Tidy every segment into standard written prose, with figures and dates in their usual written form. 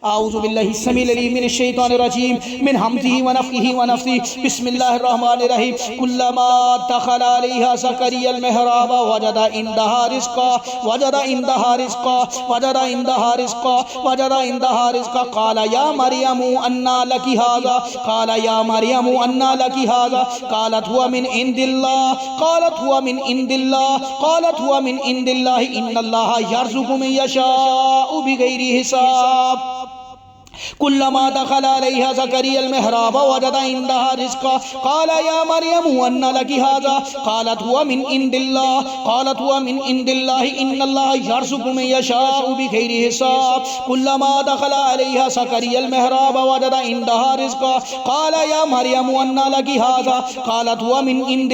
أعوذ بالله السميع العليم من الشيطان الرجيم من همزه ونفخه ونفثه بسم الله الرحمن الرحيم كلما دخل عليها زكريا المحراب وجد عندها رزقا قال يا مريم أنى لك هذا قالت هو من عند الله إن الله يرزق من يشاء بغير حساب كلما دخل عليها زكريا المحراب وجد عندها رزقا قال يا مريم أنى لك هذا قالت هو من عند الله إن الله يرزق من يشاء بغير حساب كلما دخل عليها زكريا المحراب وجد عندها رزقا قال يا مريم أنى لك هذا قالت هو من عند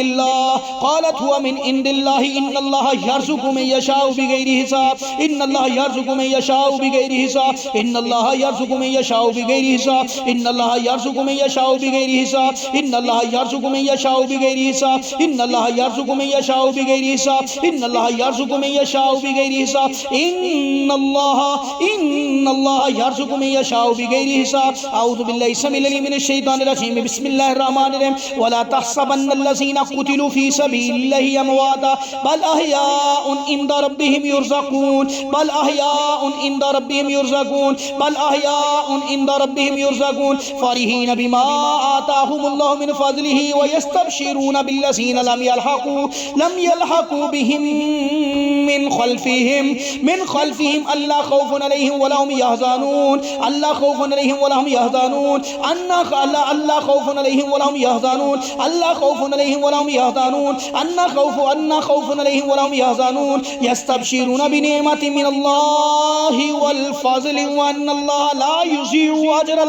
الله إن الله يرزق من يشاء بغير حساب إن الله يرزق من يشاء بغير حساب إن الله يرزق من يشاء بغير حساب إن الله يرزق من يشاء بغير حساب إن الله يرزق من يشاء بغير حساب إن الله يرزق من يشاء بغير حساب إن الله يرزق من يشاء بغير حساب إن الله يرزق من يشاء بغير حساب أعوذ بالله السميع العليم من الشيطان الرجيم بسم الله الرحمن الرحيم ولا تحسبن الذين قتلوا في سبيل الله أمواتا بل أحياء عند ربهم يرزقون فرحين بما آتاهم الله من فضله ويستبشرون بالذين لم يلحقوا بهم من خلفهم ألا خوف عليهم ولا هم يحزنون ألا خوف عليهم ولا هم يحزنون يستبشرون بنعمة من الله والفضل وأن الله لا يضيع أجر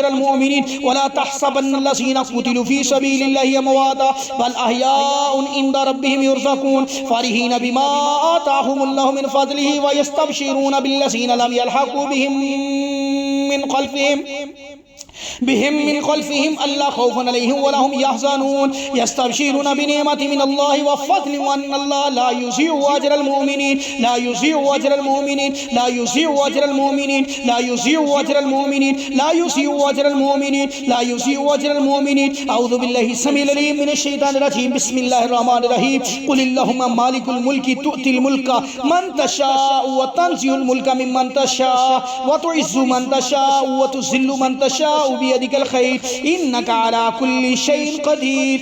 المؤمنين ولا تحسبن الذين قتلوا في سبيل الله أمواتا بل أحياء عند ربهم يرزقون فرحين بما آتاهم الله من فضله ويستبشرون بالذين لم يلحقوا بهم ألا خوف عليهم ولا هم يحزنون يستبشرون بنعمة من الله وفضل وأن الله لا يضيع أجر المؤمنين أعوذ بالله السميع العليم من الشيطان الرجيم بسم الله الرحمن الرحيم قل اللهم مالك الملك تؤتي الملك من تشاء وتنزع الملك ممن تشاء وتعز من تشاء وتذل من تشاء بيدك الخير إنك على كل شيء قدير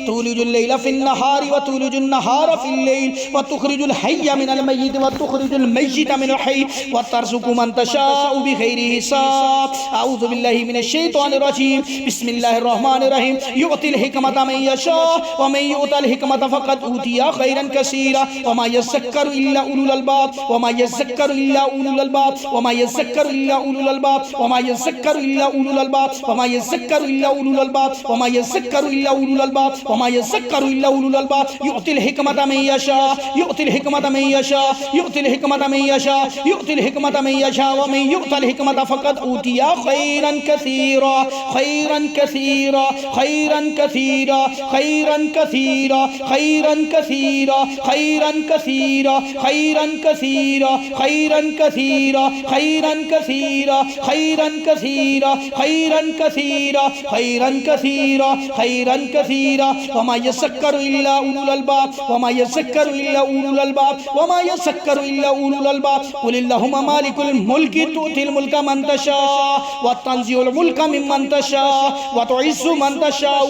تولج الليل في النهار وتولج النهار في الليل وتخرج الحي من الميت وتخرج الميت من الحي وترزق من تشاء بغير حساب أعوذ بالله من الشيطان الرجيم بسم الله الرحمن الرحيم يؤتي الحكمة من يشاء ومن يؤت الحكمة فقد أوتي خيرا كثيرا وما يذكر إلا أولو الألباب وما يذكر إلا أولو الألباب يؤتي الحكمة من يشاء ومن يؤت الحكمة فقد أوتي خيرا كثيرا وما يذكر إلا أولو الألباب قل اللهم مالك الملك تؤتي الملك من تشاء وتنزع الملك ممن تشاء وتعز من تشاء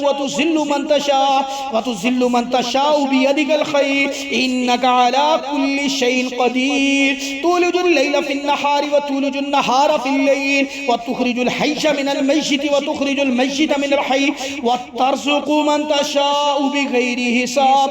وتذل من تشاء بيدك الخير إنك على كل شيء قدير تولج الليل في النهار وتولج النهار في الليل وتخرج الحي من الميت وتخرج الميت من الحي وترزق من تشاء بغير حساب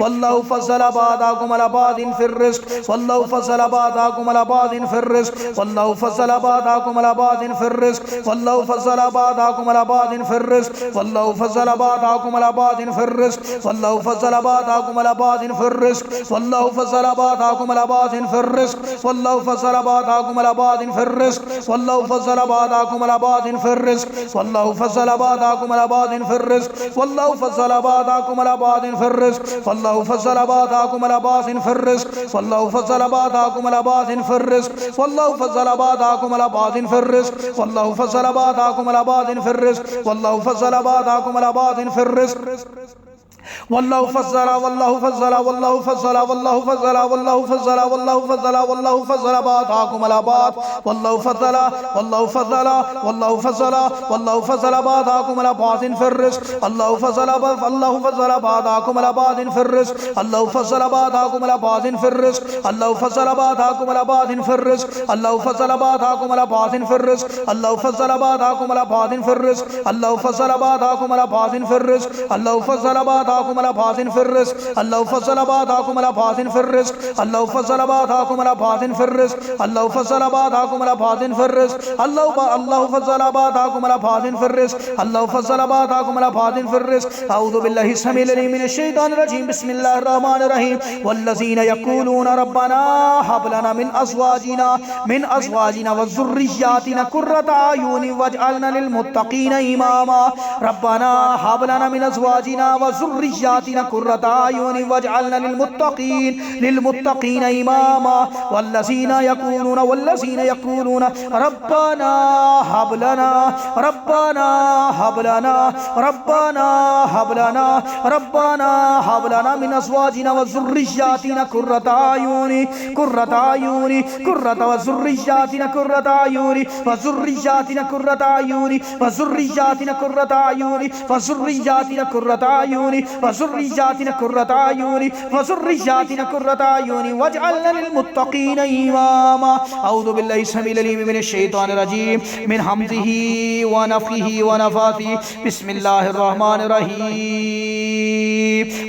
والله فضل بعضكم على بعض في الرزق والله فضل بعضكم على بعض في الرزق والله فضل بعضكم على بعض في الرزق والله فضل بعضكم على بعض في الرزق والله فضل بعضكم على بعض في الرزق والله فضل بعضكم على بعض في الرزق والله فضل بعضكم على بعض في الرزق والله فضل بعضكم على بعض في الرزق والله فضل بعضكم على بعض في الرزق والله فضل بعضكم على بعض في الرزق والله فضل بعضكم على بعض في الرزق والله فضل بعضكم على بعض في الرزق والله فضل بعضكم على بعض في الرزق والله فضل بعضكم على بعض في الرزق والله فضل بعضكم على بعض في الرزق والله فضل بعضكم على بعض في الرزق والله فضل والله فضل والله فضل والله فضل والله فضل والله فضل والله فضل بعضكم على بعض والله فضل والله فضل والله فضل والله فضل بعضكم على بعض في الرزق الله فضل الله فضل بعضكم على بعض في الرزق الله فضل بعضكم على بعض في الرزق الله فضل بعضكم على بعض في الرزق الله فضل بعضكم على بعض في الرزق الله فضل بعضكم على بعض في الرزق الله فضل بعضكم على بعض في الرزق الله فضل بعضكم على بعض في الرزق الله فضل بعضكم على بعض في الرزق الله فضل بعضكم على بعض في الرزق الله فضل بعضكم على بعض في الرزق الله فضل بعضكم على بعض في الرزق الله فضل بعضكم على بعض في الرزق أعوذ بالله السميع العليم من الشيطان الرجيم بسم الله الرحمن الرحيم والذين يقولون ربنا هب لنا من أزواجنا وذرياتنا قرة أعين واجعلنا للمتقين إماما ربنا هب لنا من أزواجنا وذرياتنا قرة أعين واجعلنا للمتقين إماما والذين يقولون ربنا هب لنا من أزواجنا وذرياتنا قرة أعين وذرياتنا قرة أعين وذرياتنا قرة أعين وذرياتنا قرة أعين وذرياتنا قرة أعين وذرياتنا قرة أعين وذرياتنا قرة أعين واجعلنا للمتقين إماما أعوذ بالله السميع العليم من الشيطان الرجيم من همزه ونفخه ونفاثه بسم الله الرحمن الرحيم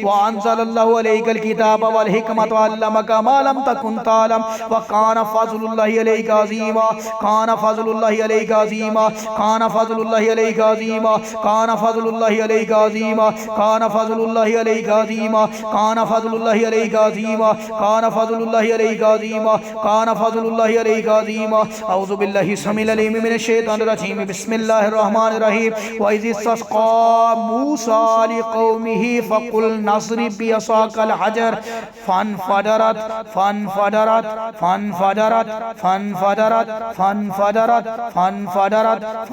وأنزل الله عليك الكتاب والحكمة وعلمك ما لم تكن تعلم وكان فضل الله عليك عظيما كان فضل الله عليك عظيما كان فضل الله عليك عظيما كان فضل الله عليك عظيما كان فضل الله عليك عظيما كان فضل الله عليك عظيما كان فضل الله عليك عظيما كان فضل الله عليك عظيما أعوذ بالله السميع العليم من الشيطان الرجيم بسم الله الرحمن الرحيم وإذ استسقى موسى لقومه فقل نضرب بعصاك الحجر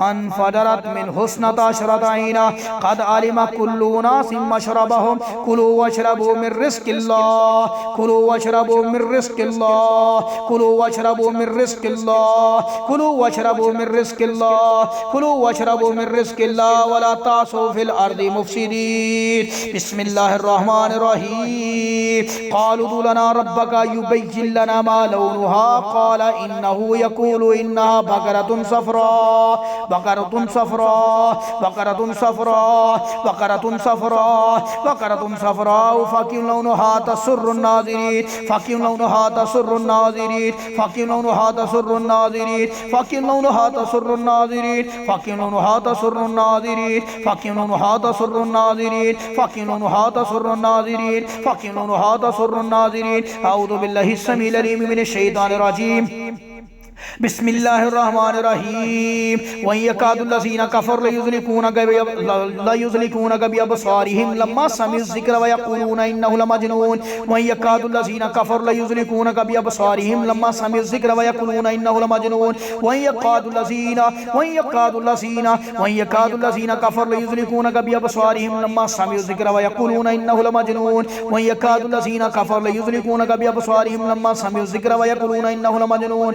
فانفجرت من حسنة عشرة عينا قد علم كل أناس مشربهم كلوا واشربوا من رزق الله كلوا واشربوا من رزق الله كلوا واشربوا من رزق الله كلوا واشربوا من رزق الله كلوا واشربوا من رزق الله ولا تعصوا في الأرض مفسدين بسم الله الرحمن الرحيم قالوا ادع لنا ربك يبين لنا ما لونها قال إنه يقول إنها بقرة صفراء بقرة صفراء بقرة صفراء بقرة صفراء بقرة صفراء فاقع لونها تسر الناظرين فاقع لونها تسر الناظرين فاقع لونها تسر الناظرين فاقع لونها تسر الناظرين فاقع لونها تسر الناظرين فاقع لونها تسر الناظرين فاقع لونها تسر الناظرين فاقع لونها تسر الناظرين أعوذ بالله السميع العليم من الشيطان الرجيم بسم الله الرحمن الرحيم وإن يكاد الذين كفروا ليزلقونك بأبصارهم لما سمعوا الذكر ويقولون إنه لمجنون وإن يكاد الذين كفروا ليزلقونك بأبصارهم لما سمعوا الذكر ويقولون إنه لمجنون وإن يكاد الذين كفروا ليزلقونك بأبصارهم لما سمعوا الذكر ويقولون إنه لمجنون وإن يكاد الذين كفروا ليزلقونك بأبصارهم لما سمعوا الذكر ويقولون إنه لمجنون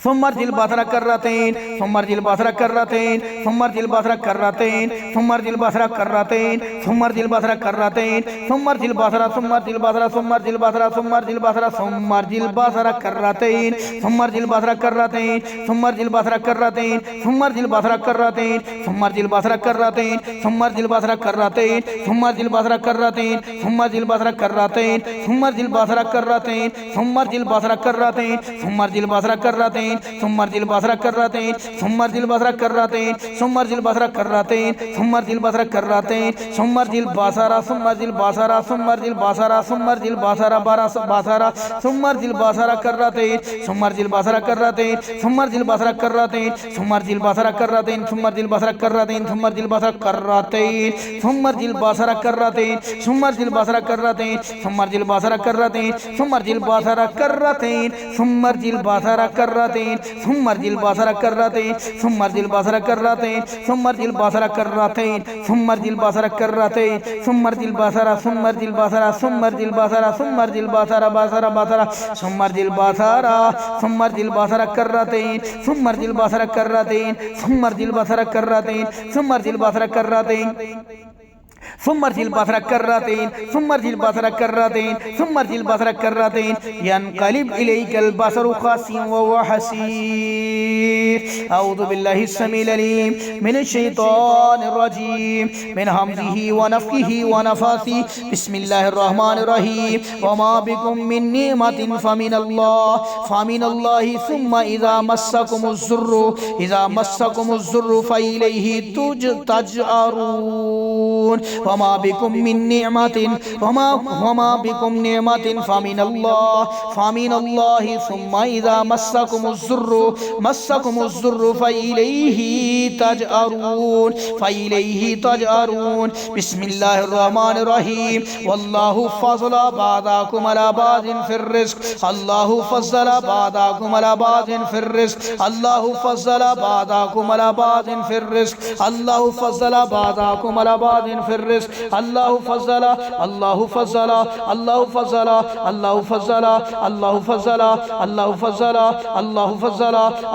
ثم ارجع البصر كرتين ثم ارجع البصر كرتين ثم ارجع البصر كرتين ثم ارجع البصر كرتين ثم ارجع البصر كرتين ثم ارجع البصر ثم ارجع البصر ثم ارجع البصر ثم ارجع البصر ثم ارجع البصر كرتين ثم ارجع البصر كرتين ثم ارجع البصر كرتين ثم ارجع البصر كرتين ثم ارجع البصر كرتين ثم ارجع البصر كرتين ثم ارجع البصر كرتين ثم ارجع البصر كرتين ثم ارجع البصر كرتين ثم ارجع البصر كرتين ثم ارجع البصر كرتين ثم ارجع البصر كرتين ثم ارجع البصر كرتين ثم ارجع البصر كرتين ثم ارجع البصر كرتين ثم ارجع البصر ثم ارجع البصر ثم ارجع البصر ثم ارجع البصر بصر ثم ارجع البصر كرتين ثم ارجع البصر كرتين ثم ارجع البصر كرتين ثم ارجع البصر كرتين ثم ارجع البصر كرتين ثم ارجع البصر كرتين ثم ارجع البصر كرتين ثم ارجع البصر كرتين ثم ارجع البصر كرتين ثم ارجع البصر كرتين ثم ارجع البصر كرتين ثم ارجع البصر كرتين ثم ارجع البصر كرتين ثم ارجع البصر كرتين ثم ارجع البصر كرتين ثم ارجع البصر ثم ارجع البصر ثم ارجع البصر ثم ارجع البصر بصر ثم ارجع البصر ثم ارجع البصر كرتين ثم ارجع البصر كرتين ثم ارجع البصر كرتين ثم ارجع البصر كرتين ثم ارجع البصر كرتين ثم ارجع البصر كرتين ثم ارجع البصر كرتين ينقلب إليك البصر خاسئا وهو حسير. أعوذ بالله السميع العليم من الشيطان الرجيم من همزه ونفخه ونفثه. بسم الله الرحمن الرحيم. وما بكم من نعمة فمن الله ثم إذا مسكم الضر فإليه تجأرون. وما بكم من نعمة وما بكم نعمة فمن الله ثم إذا مسكم الضر فإليه تجأرون. بسم الله الرحمن الرحيم. والله فضل بعضكم على بعض في الرزق. الله فضل بعضكم على بعض في الرزق. الله فضل بعضكم على بعض في الرزق. الله فضل بعضكم على بعض في الرزق. الله فضل الله فضل الله فضل الله فضل الله فضل الله فضل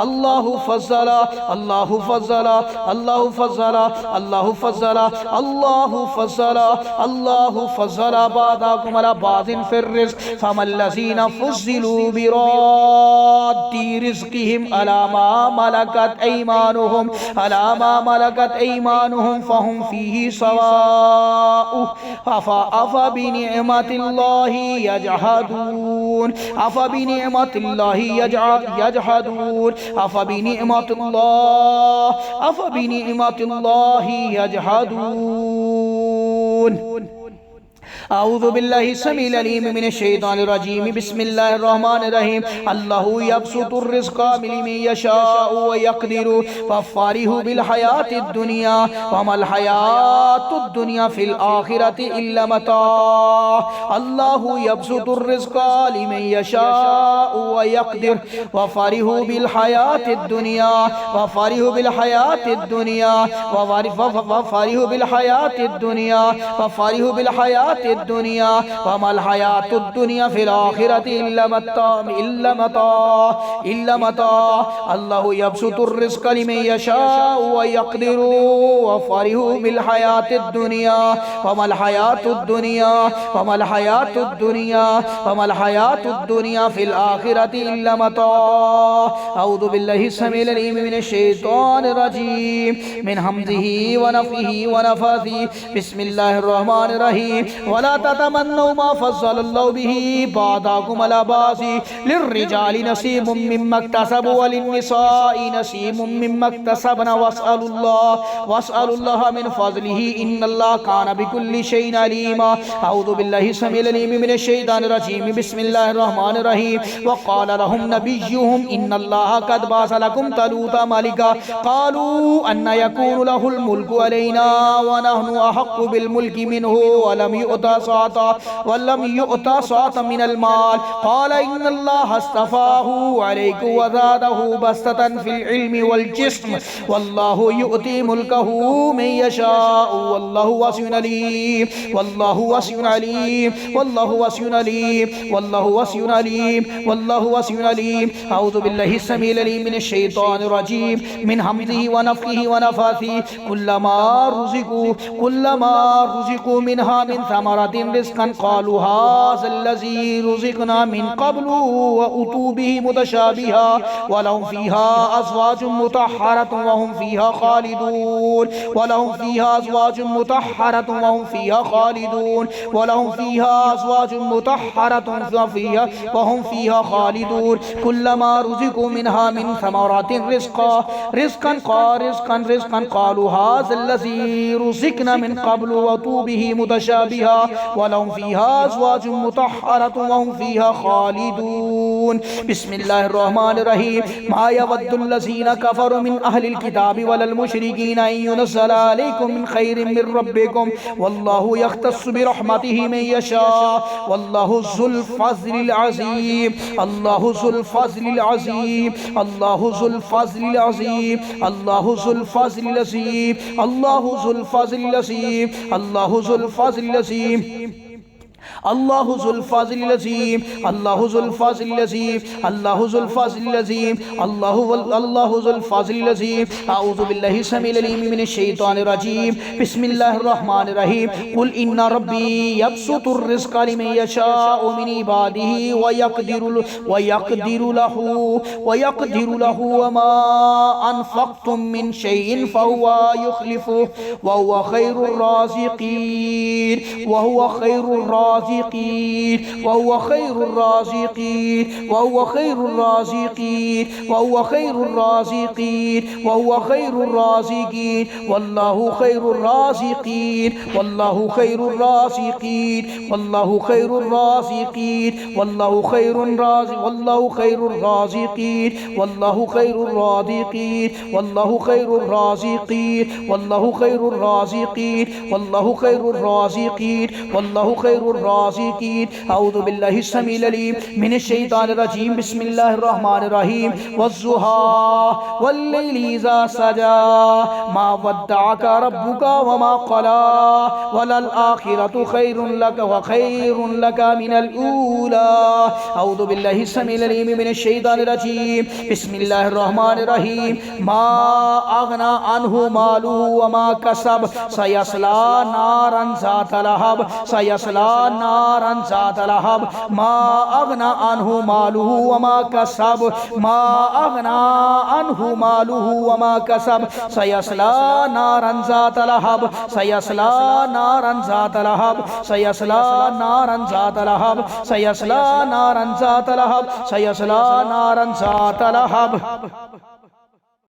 الله فضل الله فضل الله فضل الله فضل الله فضل الله فضل الله فضل بعضكم على بعض في الرزق. فما الذين فضلوا براد رزقهم على ما ملكت أيمانهم فهم فيه سواء. أفبنعمة الله يجحدون. أفبنعمة الله يجحدون. أفبنعمة الله يجحدون. أعوذ بالله السميع العليم من الشيطان الرجيم. بسم الله الرحمن الرحيم. الله يبسط الرزق لمن يشاء ويقدر ففرحوا بالحياة الدنيا وما الحياة الدنيا في الآخرة إلا متاع. الله يبسط الرزق لمن يشاء ويقدر وفرحوا بالحياة الدنيا وفرحوا بالحياة الدنيا وفرحوا بالحياة الدنيا وفرحوا بالحياة الدنيا وما الحياة الدنيا في الآخرة إلا متاع. الله يبسط الرزق لمن يشاء ويقدر وفرحوا بالحياة الدنيا وما الحياة الدنيا وما الحياة الدنيا وما الحياة الدنيا في الآخرة إلا متاع. أعوذ بالله السميع العليم من الشيطان الرجيم من همزه ونفخه ونفثه. بسم الله الرحمن الرحيم. ولا تتمنوا ما فضل الله به بعضكم على بعض للرجال نصيب مما اكتسبوا وللنساء نصيب مما اكتسبن واسألوا الله من فضله إن الله كان بكل شيء عليما. أعوذ بالله السميع العليم من الشيطان الرجيم. بسم الله الرحمن الرحيم. وقال لهم نبيهم إن الله قد بعث لكم طالوت ملكا قالوا أن يكون له الملك علينا ونحن أحق بالملك منه ولم يؤت سعة من المال قال إن الله اصطفاه عليكم وزاده بسطة في العلم والجسم والله يؤتي ملكه من يشاء والله واسع عليم والله واسع عليم والله واسع عليم والله واسع عليم والله واسع عليم. أعوذ بالله السميع العليم من الشيطان الرجيم من همزه ونفخه ونفاثه كلما رزقوا منها من ثمرة رزقا قالوا هذا الذي رزقنا من قبل وأتوا به متشابها ولهم فيها أزواج مطهرة وهم فيها خالدون ولهم فيها أزواج مطهرة وهم فيها خالدون ولهم فيها أزواج مطهرة وهم فيها خالدون كلما رزقوا منها من ثمرات رزقا قالوا هذا الذي رزقنا من قبل وأتوا به متشابها ولهم فيها أزواج مطهرة وهم فيها خالدون. بسم الله الرحمن الرحيم. ما يود الذين كفروا من أهل الكتاب ولا المشركين أن ينزل عليكم من خير من ربكم والله يختص برحمته من يشاء والله ذو الفضل العظيم الله ذو الفضل العظيم الله ذو الفضل العظيم الله ذو الفضل العظيم الله ذو الفضل العظيم الله ذو الفضل العظيم الله ذو الفضل العظيم الله ذو الفضل العظيم الله ذو الفضل العظيم الله ذو الفضل العظيم. أعوذ بالله السميع العليم من الشيطان الرجيم. بسم الله الرحمن الرحيم. قل إن ربي يبسط الرزق لمن يشاء من عباده ويقدر له وما أنفقتم من شيء فهو يخلفه وهو خير الرازقين وهو خير الرازقين وهو خير الرازقين وهو خير الرازقين وهو خير الرازقين وهو خير الرازقين والله خير الرازقين والله خير الرازقين والله خير الرازقين والله خير الرازقين والله خير الرازقين والله خير الرازقين والله خير الرازقين والله خير الرازقين والله خير الرازقين والله خير الرازقين. أعوذ بالله السميع العليم من الشيطان الرجيم. بسم الله الرحمن الرحيم. والضحى والليل إذا سجى ما ودعك ربك وما قلى وللآخرة خير لك وخير لك من الأولى. أعوذ بالله السميع العليم من الشيطان الرجيم. بسم الله الرحمن الرحيم. ما أغنى عنه ماله وما كسب سيصلى نارا ذات لهب سيصلى نارا ذات لهب ما أغنى عنه ماله وما كسب ما أغنى عنه ماله وما كسب سيصلى نارا ذات لهب سيصلى نارا ذات لهب سيصلى نارا ذات لهب سيصلى نارا ذات لهب سيصلى نارا ذات لهب.